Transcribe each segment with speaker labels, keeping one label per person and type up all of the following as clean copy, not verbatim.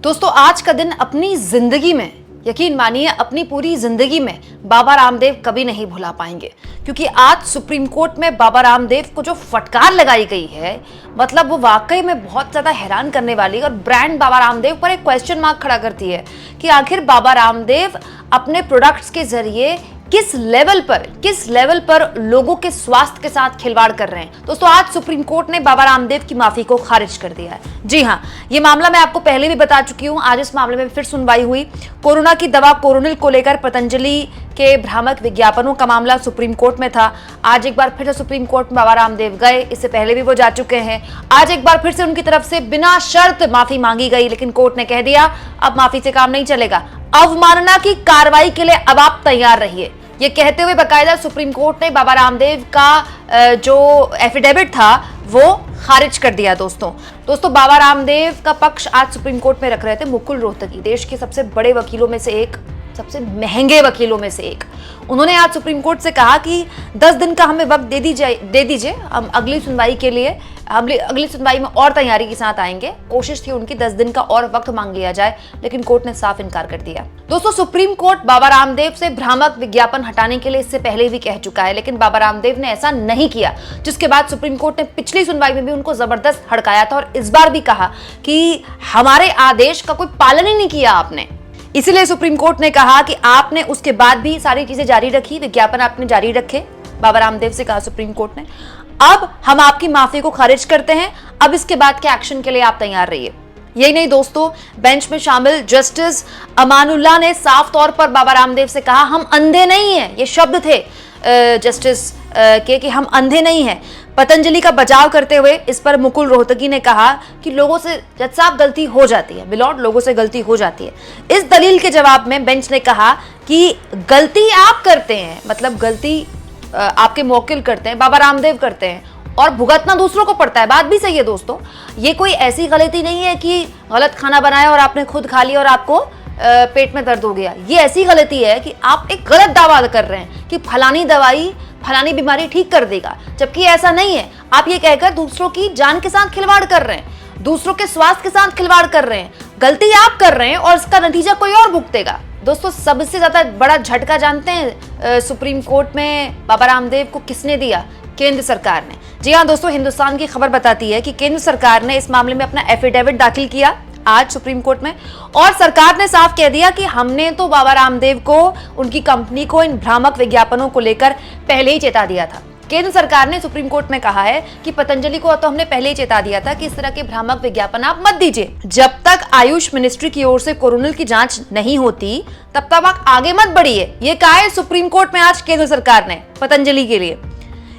Speaker 1: दोस्तों आज का दिन अपनी जिंदगी में, यकीन मानिए अपनी पूरी जिंदगी में बाबा रामदेव कभी नहीं भुला पाएंगे, क्योंकि आज सुप्रीम कोर्ट में बाबा रामदेव को जो फटकार लगाई गई है, मतलब वो वाकई में बहुत ज्यादा हैरान करने वाली है और ब्रांड बाबा रामदेव पर एक क्वेश्चन मार्क खड़ा करती है कि आखिर बाबा रामदेव अपने प्रोडक्ट्स के जरिए किस लेवल पर लोगों के स्वास्थ्य के साथ खिलवाड़ कर रहे हैं। दोस्तों आज सुप्रीम कोर्ट ने बाबा रामदेव की माफी को खारिज कर दिया है। जी हां, ये मामला मैं आपको पहले भी बता चुकी हूं, आज इस मामले में फिर सुनवाई हुई। कोरोना की दवा कोरोनिल को लेकर पतंजलि के भ्रामक विज्ञापनों का मामला सुप्रीम कोर्ट में था। आज एक बार फिर से सुप्रीम कोर्ट में बाबा रामदेव गए, इससे पहले भी वो जा चुके हैं। आज एक बार फिर से उनकी तरफ से बिना शर्त माफी मांगी गई, लेकिन कोर्ट ने कह दिया अब माफी से काम नहीं चलेगा, अवमानना की कार्रवाई के लिए अब आप तैयार रहिए। ये कहते हुए बकायदा सुप्रीम कोर्ट ने बाबा रामदेव का जो एफिडेविट था वो खारिज कर दिया। दोस्तों बाबा रामदेव का पक्ष आज सुप्रीम कोर्ट में रख रहे थे मुकुल रोहतगी, देश के सबसे बड़े वकीलों में से एक, सबसे महंगे वकीलों में से एक। उन्होंने आज सुप्रीम कोर्ट से कहा कि 10 दिन का हमें वक्त दे दीजिए, हम अगली सुनवाई के लिए अगली सुनवाई में और तैयारी के साथ आएंगे। कोशिश थी उनकी 10 दिन का और वक्त मांग लिया जाए, लेकिन कोर्ट ने साफ इनकार कर दिया। दोस्तों सुप्रीम कोर्ट बाबा रामदेव से भ्रामक विज्ञापन हटाने के लिए इससे पहले भी कह चुका है, लेकिन बाबा रामदेव ने ऐसा नहीं किया, जिसके बाद सुप्रीम कोर्ट ने पिछली सुनवाई में भी उनको जबरदस्त हड़काया था और इस बार भी कहा कि हमारे आदेश का कोई पालन ही नहीं किया आपने। इसीलिए सुप्रीम कोर्ट ने कहा कि आपने उसके बाद भी सारी चीजें जारी रखी, विज्ञापन आपने जारी रखे। बाबा रामदेव से कहा सुप्रीम कोर्ट ने अब हम आपकी माफी को खारिज करते हैं, अब इसके बाद के एक्शन के लिए आप तैयार रहिए। यही नहीं दोस्तों, बेंच में शामिल जस्टिस अमानुल्लाह ने साफ तौर पर बाबा रामदेव से कहा हम अंधे नहीं हैं, ये शब्द थे जस्टिस के कि हम अंधे नहीं हैं। पतंजलि का बचाव करते हुए इस पर मुकुल रोहतगी ने कहा कि लोगों से जज साहब गलती हो जाती है, मिलॉर्ड लोगों से गलती हो जाती है। इस दलील के जवाब में बेंच ने कहा कि गलती आप करते हैं, मतलब गलती आपके मौकिल करते हैं, बाबा रामदेव करते हैं और भुगतना दूसरों को पड़ता है। बात भी सही है दोस्तों, ये कोई ऐसी गलती नहीं है कि गलत खाना बनाया और आपने खुद खा लिया और आपको पेट में दर्द हो गया। ये ऐसी गलती है कि आप एक गलत दावा कर रहे हैं कि फलानी दवाई फलानी बीमारी ठीक कर देगा, जबकि ऐसा नहीं है। आप ये कहकर दूसरों की जान के साथ खिलवाड़ कर रहे हैं, दूसरों के स्वास्थ्य के साथ खिलवाड़ कर रहे हैं। गलती आप कर रहे हैं और इसका नतीजा कोई और भुगतेगा। दोस्तों सबसे ज्यादा बड़ा झटका जानते हैं सुप्रीम कोर्ट में बाबा रामदेव को किसने दिया? केंद्र सरकार ने। जी हाँ दोस्तों, हिंदुस्तान की खबर बताती है कि केंद्र सरकार ने इस मामले में अपना एफिडेविट दाखिल किया आज सुप्रीम कोर्ट में, और सरकार ने साफ कह दिया कि हमने तो बाबा रामदेव को, उनकी कंपनी को इन भ्रामक विज्ञापनों को लेकर पहले ही चेता दिया था। केंद्र सरकार ने सुप्रीम कोर्ट में कहा है कि पतंजलि को तो हमने पहले ही चेता दिया था कि इस तरह के भ्रामक विज्ञापन आप मत दीजिए। जब तक आयुष मिनिस्ट्री की ओर से कोरोनिल की जांच नहीं होती तब तक आप आगे मत बढ़िए। ये कहा है सुप्रीम कोर्ट में आज केंद्र सरकार ने पतंजलि के लिए।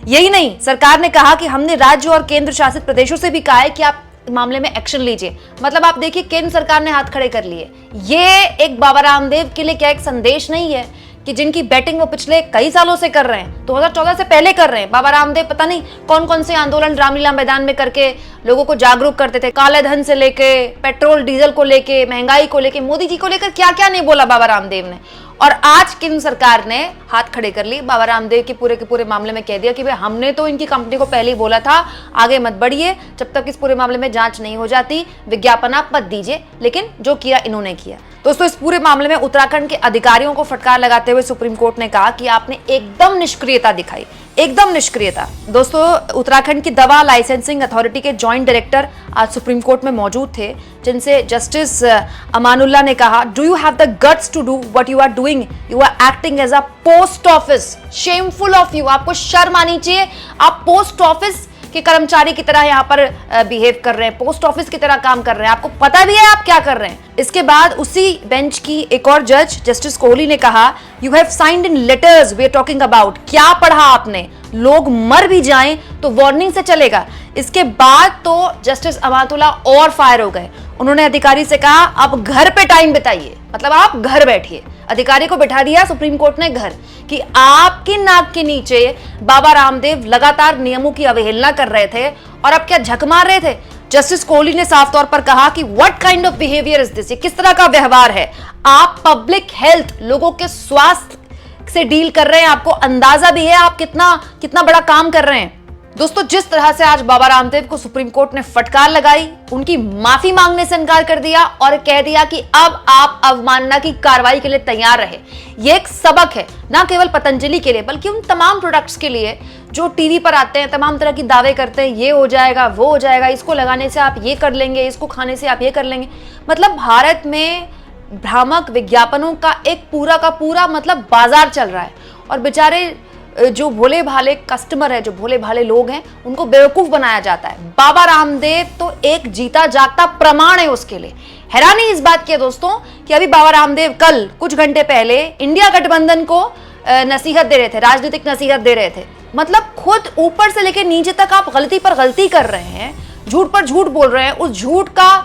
Speaker 1: यही नहीं, सरकार ने कहा कि हमने राज्य और केंद्र शासित प्रदेशों से भी कहा है कि आप मामले में एक्शन लीजिए। मतलब आप देखिए, केंद्र सरकार ने हाथ खड़े कर लिए। ये एक बाबा रामदेव के लिए क्या एक संदेश नहीं है कि जिनकी बैटिंग वो पिछले कई सालों से कर रहे हैं, 2014 से पहले कर रहे हैं। बाबा रामदेव पता नहीं कौन कौन से आंदोलन रामलीला मैदान में करके लोगों को जागरूक करते थे, काले धन से लेके पेट्रोल डीजल को लेके, महंगाई को लेके, मोदी जी को लेकर क्या क्या नहीं बोला बाबा रामदेव ने। और आज केंद्र सरकार ने हाथ खड़े कर लिए, बाबा रामदेव के पूरे मामले में कह दिया कि भाई हमने तो इनकी कंपनी को पहले ही बोला था आगे मत बढ़िए, जब तक इस पूरे मामले में जांच नहीं हो जाती विज्ञापन आप मत दीजिए। लेकिन जो किया इन्होंने किया। दोस्तों इस पूरे मामले में उत्तराखंड के अधिकारियों को फटकार लगाते हुए सुप्रीम कोर्ट ने कहा कि आपने एकदम निष्क्रियता दिखाई, एकदम निष्क्रियता। दोस्तों उत्तराखंड की दवा लाइसेंसिंग अथॉरिटी के जॉइंट डायरेक्टर आज सुप्रीम कोर्ट में मौजूद थे, जिनसे जस्टिस अमानुल्लाह ने कहा, do you have the guts to do what you are doing? You are acting as a post office, shameful of you. आपको शर्म आनी चाहिए, आप पोस्ट ऑफिस के कर्मचारी की तरह यहाँ पर बिहेव कर रहे हैं, पोस्ट ऑफिस की तरह काम कर रहे हैं, आपको पता भी है आप क्या कर रहे हैं। इसके बाद उसी बेंच की एक और जज जस्टिस कोहली ने कहा, you have signed in letters we are talking about. क्या पढ़ा आपने? लोग मर भी जाएं तो वार्निंग से चलेगा। इसके बाद तो जस्टिस अमानुल्लाह और फायर हो गए। उन्होंने अधिकारी से कहा आप घर पे टाइम बिताइए, मतलब आप घर बैठिए। अधिकारी को बिठा दिया सुप्रीम कोर्ट ने घर, कि आपकी नाक के नीचे बाबा रामदेव लगातार नियमों की अवहेलना कर रहे थे और अब क्या झक मार रहे थे। जस्टिस कोहली ने साफ तौर पर कहा कि what kind of behaviour is this? ये किस तरह का व्यवहार है? आप पब्लिक हेल्थ, लोगों के स्वास्थ्य से डील कर रहे हैं, आपको अंदाजा भी है आप कितना बड़ा काम कर रहे हैं। दोस्तों, जिस तरह से आज बाबा रामदेव को सुप्रीम कोर्ट ने फटकार लगाई, उनकी माफी मांगने से इनकार कर दिया और कह दिया कि अब आप अवमानना की कार्रवाई के लिए तैयार रहे। ये एक सबक है ना केवल पतंजलि के लिए बल्कि उन तमाम प्रोडक्ट्स के लिए जो टीवी पर आते हैं, तमाम तरह की दावे करते हैं, ये हो जाएगा, वो हो जाएगा, इसको लगाने से आप ये कर लेंगे, इसको खाने से आप ये कर लेंगे। मतलब भारत में भ्रामक विज्ञापनों का एक पूरा का पूरा मतलब बाजार चल रहा है और बेचारे जो भोले भाले कस्टमर है, जो भोले भाले लोग हैं, उनको बेवकूफ बनाया जाता है। बाबा रामदेव तो एक जीता जागता प्रमाण है उसके लिए। हैरानी इस बात की है दोस्तों कि अभी बाबा रामदेव कल कुछ घंटे पहले इंडिया गठबंधन को नसीहत दे रहे थे, राजनीतिक नसीहत दे रहे थे। मतलब खुद ऊपर से लेकर नीचे तक आप गलती पर गलती कर रहे हैं, झूठ पर झूठ बोल रहे हैं। उस झूठ का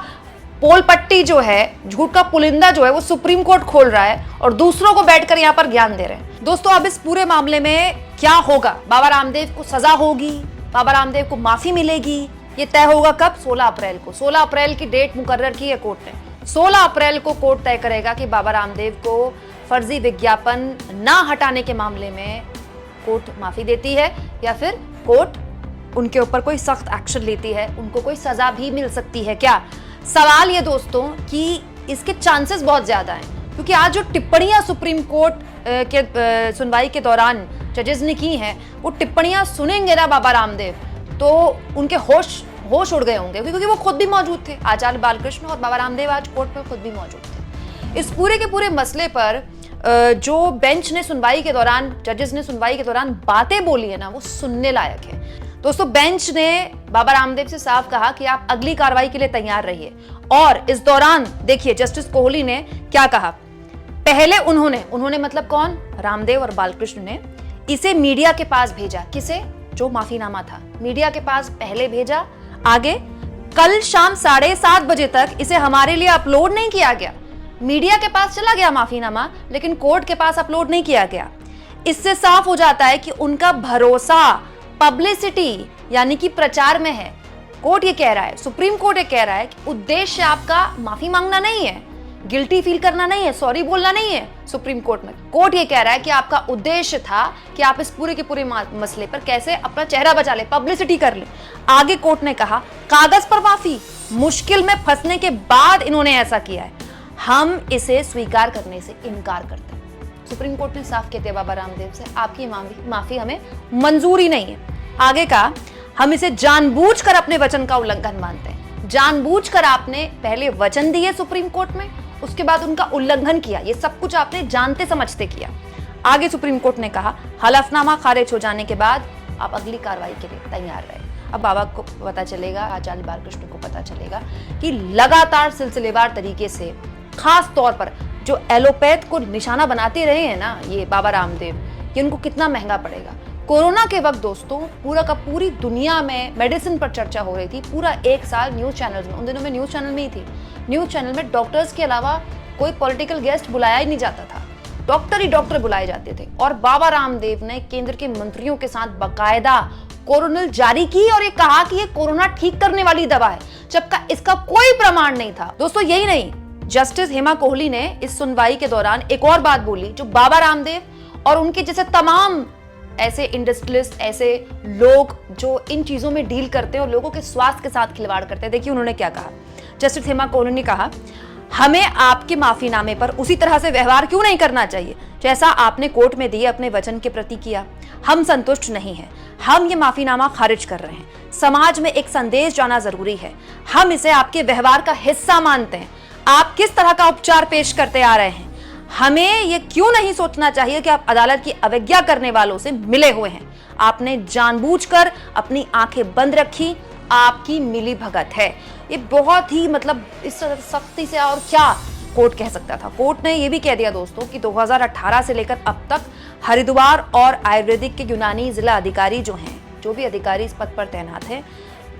Speaker 1: पोल पट्टी जो है, झूठ का पुलिंदा जो है, वो सुप्रीम कोर्ट खोल रहा है और दूसरों को बैठकर यहाँ पर ज्ञान दे रहे हैं। दोस्तों, अब इस पूरे मामले में क्या होगा? बाबा रामदेव को सजा होगी, बाबा रामदेव को माफी मिलेगी, ये तय होगा कब? 16 अप्रैल को। 16 अप्रैल की डेट मुकर्रर की है कोर्ट ने। 16 अप्रैल को कोर्ट तय करेगा कि बाबा रामदेव को फर्जी विज्ञापन ना हटाने के मामले में कोर्ट माफी देती है या फिर कोर्ट उनके ऊपर कोई सख्त एक्शन लेती है, उनको कोई सजा भी मिल सकती है क्या? सवाल ये दोस्तों कि इसके चांसेस बहुत ज्यादा हैं, क्योंकि आज जो टिप्पणियां सुप्रीम कोर्ट के सुनवाई के दौरान जजेस ने की हैं, वो टिप्पणियां सुनेंगे ना बाबा रामदेव तो उनके होश उड़ गए होंगे, क्योंकि वो खुद भी मौजूद थे। आचार्य बालकृष्ण और बाबा रामदेव आज कोर्ट में खुद भी मौजूद थे। इस पूरे के पूरे मसले पर जो बेंच ने सुनवाई के दौरान, जजेस ने सुनवाई के दौरान बातें बोली है ना, वो सुनने लायक है। दोस्तों, बेंच ने बाबा रामदेव से साफ कहा कि आप अगली कार्रवाई के लिए तैयार रहिए। और इस दौरान देखिए जस्टिस कोहली ने क्या कहा। पहले उन्होंने मतलब कौन? रामदेव और बालकृष्ण ने इसे मीडिया के पास भेजा। किसे? जो माफीनामा था, मीडिया के पास पहले भेजा। आगे कल शाम 7:30 बजे तक इसे हमारे लिए अपलोड नहीं किया गया। मीडिया के पास चला गया माफीनामा, लेकिन कोर्ट के पास अपलोड नहीं किया गया। इससे साफ हो जाता है कि उनका भरोसा पब्लिसिटी यानी कि प्रचार में है। कोर्ट ये कह रहा है, सुप्रीम कोर्ट ये कह रहा है कि उद्देश्य आपका माफी मांगना नहीं है, गिल्टी फील करना नहीं है, सॉरी बोलना नहीं है। सुप्रीम कोर्ट में कोर्ट ये कह रहा है कि आपका उद्देश्य था कि आप इस पूरे के पूरे मसले पर कैसे अपना चेहरा बचा ले, पब्लिसिटी कर ले। आगे कोर्ट ने कहा कागज पर माफी, मुश्किल में फंसने के बाद इन्होंने ऐसा किया है, हम इसे स्वीकार करने से इनकार करते हैं। सुप्रीम कोर्ट ने साफ कहते बाबा रामदेव से, आपकी माफी हमें मंजूरी नहीं है। आगे कहा हम इसे जानबूझकर अपने वचन का उल्लंघन मानते हैं। जानबूझकर आपने पहले वचन दिए सुप्रीम कोर्ट में, उसके बाद उनका उल्लंघन किया, ये सब कुछ आपने जानते समझते किया। आगे सुप्रीम कोर्ट ने कहा हलफनामा खारिज हो जाने के बाद आप अगली कार्रवाई के लिए तैयार रहे। अब बाबा को पता चलेगा, आचार्य बालकृष्ण को पता चलेगा कि लगातार सिलसिलेवार तरीके से, खास तौर पर जो एलोपैथ को निशाना बनाते रहे हैं ना ये बाबा रामदेव, ये उनको कितना महंगा पड़ेगा। कोरोना के वक्त दोस्तों पूरा का पूरी दुनिया में मेडिसिन पर चर्चा हो रही थी। पूरा एक साल न्यूज चैनल्स में, उन दिनों में न्यूज चैनल में ही थी, न्यूज चैनल में डॉक्टर्स के अलावा कोई पॉलिटिकल गेस्ट बुलाया ही नहीं जाता था, डॉक्टर ही डॉक्टर बुलाए जाते थे। और बाबा रामदेव ने केंद्र के मंत्रियों के साथ बाकायदा कोरोनिल जारी की और ये कहा कि ये कोरोना ठीक करने वाली दवा है, जबकि इसका कोई प्रमाण नहीं था। दोस्तों, यही नहीं, जस्टिस हेमा कोहली ने इस सुनवाई के दौरान एक और बात बोली जो बाबा रामदेव और उनके जैसे तमाम ऐसे इंडस्ट्रियलिस्ट, ऐसे लोग जो इन चीजों में डील करते हैं और लोगों के स्वास्थ्य के साथ खिलवाड़ करते हैं, देखिए उन्होंने क्या कहा। जस्टिस हेमा कोहली ने कहा हमें आपके माफीनामे पर उसी तरह से व्यवहार क्यों नहीं करना चाहिए जैसा आपने कोर्ट में दिए अपने वचन के प्रति किया। हम संतुष्ट नहीं हैं, हम ये माफीनामा खारिज कर रहे हैं। समाज में एक संदेश जाना जरूरी है, हम इसे आपके व्यवहार का हिस्सा मानते हैं। आप किस तरह का उपचार पेश करते आ रहे हैं, हमें ये क्यों नहीं सोचना चाहिए कि आप अदालत की अवज्ञा करने वालों से मिले हुए हैं। आपने जानबूझकर अपनी आंखें बंद रखी, आपकी मिली भगत है। ये बहुत ही मतलब इस सख्ती से और क्या कोर्ट कह सकता था। कोर्ट ने ये भी कह दिया दोस्तों कि 2018 से लेकर अब तक हरिद्वार और आयुर्वेदिक के यूनानी जिला अधिकारी जो हैं, जो भी अधिकारी इस पद पर तैनात हैं,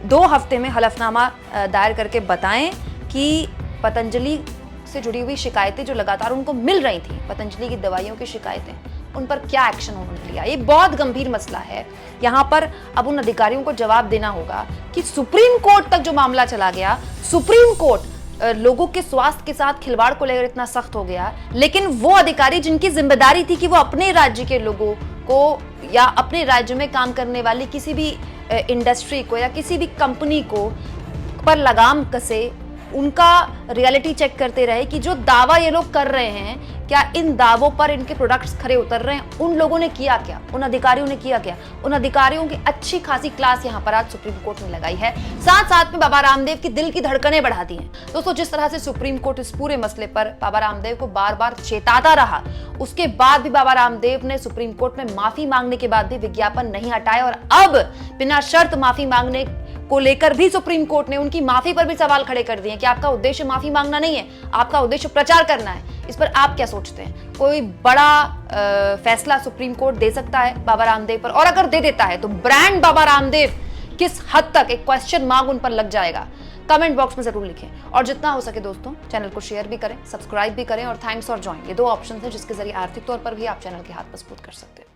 Speaker 1: 2 हफ्ते में हलफनामा दायर करके बताएं कि पतंजलि से जुड़ी हुई शिकायतें जो लगातार उनको मिल रही थी, पतंजलि की दवाइयों की शिकायतें, उन पर क्या एक्शन उन्होंने लिया। ये बहुत गंभीर मसला है। यहाँ पर अब उन अधिकारियों को जवाब देना होगा कि सुप्रीम कोर्ट तक जो मामला चला गया, सुप्रीम कोर्ट लोगों के स्वास्थ्य के साथ खिलवाड़ को लेकर इतना सख्त हो गया, लेकिन वो अधिकारी जिनकी जिम्मेदारी थी कि वो अपने राज्य के लोगों को या अपने राज्य में काम करने वाली किसी भी इंडस्ट्री को या किसी भी कंपनी को पर लगाम कसे, उनका रियलिटी चेक करते रहे कि जो दावा ये लोग कर रहे हैं क्या इन दावों पर इनके प्रोडक्ट्स खरे उतर रहे हैं। उन लोगों ने किया क्या, उन अधिकारियों ने किया क्या? उन अधिकारियों की अच्छी खासी क्लास यहाँ पर आज सुप्रीम कोर्ट ने लगाई है, साथ साथ में बाबा रामदेव की दिल की धड़कनें बढ़ा दी हैं। दोस्तों, जिस तरह से सुप्रीम कोर्ट इस पूरे मसले पर बाबा रामदेव को बार बार चेताता रहा, उसके बाद भी बाबा रामदेव ने सुप्रीम कोर्ट में माफी मांगने के बाद भी विज्ञापन नहीं हटाया और अब बिना शर्त माफी मांगने को लेकर भी सुप्रीम कोर्ट ने उनकी माफी पर भी सवाल खड़े कर दिए कि आपका उद्देश्य माफी मांगना नहीं है, आपका उद्देश्य प्रचार करना है। इस पर आप क्या सोचते हैं? कोई बड़ा फैसला सुप्रीम कोर्ट दे सकता है बाबा रामदेव पर? और अगर दे देता है तो ब्रांड बाबा रामदेव किस हद तक एक क्वेश्चन मार्क उन पर लग जाएगा? कमेंट बॉक्स में जरूर लिखें और जितना हो सके दोस्तों चैनल को शेयर भी करें, सब्सक्राइब भी करें और थैंक्स और ज्वाइन, ये 2 ऑप्शन हैं जिसके जरिए आर्थिक तौर पर भी आप चैनल के हाथ मजबूत कर सकते हैं।